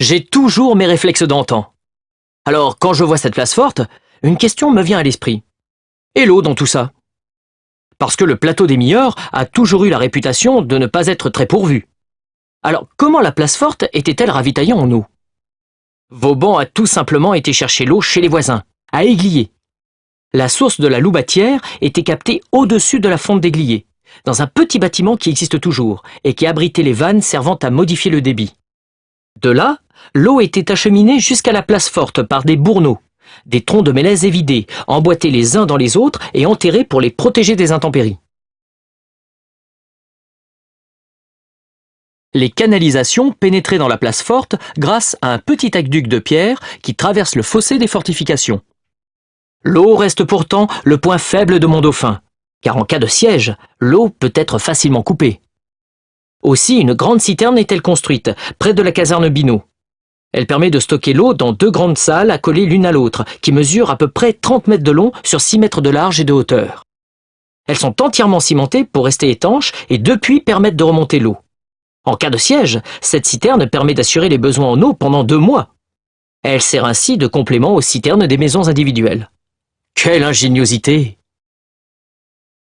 J'ai toujours mes réflexes d'antan. Alors, quand je vois cette place forte, une question me vient à l'esprit. Et l'eau dans tout ça? Parce que le plateau des Millau a toujours eu la réputation de ne pas être très pourvu. Alors, comment la place forte était-elle ravitaillée en eau? Vauban a tout simplement été chercher l'eau chez les voisins, à Églier. La source de la Loubatière était captée au-dessus de la fonte d'Églier, dans un petit bâtiment qui existe toujours et qui abritait les vannes servant à modifier le débit. De là, l'eau était acheminée jusqu'à la place forte par des bourneaux, des troncs de mélèze évidés, emboîtés les uns dans les autres et enterrés pour les protéger des intempéries. Les canalisations pénétraient dans la place forte grâce à un petit aqueduc de pierre qui traverse le fossé des fortifications. L'eau reste pourtant le point faible de Montdauphin, car en cas de siège, l'eau peut être facilement coupée. Aussi, une grande citerne est-elle construite, près de la caserne Binot. Elle permet de stocker l'eau dans 2 grandes salles accolées l'une à l'autre, qui mesurent à peu près 30 mètres de long sur 6 mètres de large et de hauteur. Elles sont entièrement cimentées pour rester étanches et depuis permettent de remonter l'eau. En cas de siège, cette citerne permet d'assurer les besoins en eau pendant 2 mois. Elle sert ainsi de complément aux citernes des maisons individuelles. Quelle ingéniosité!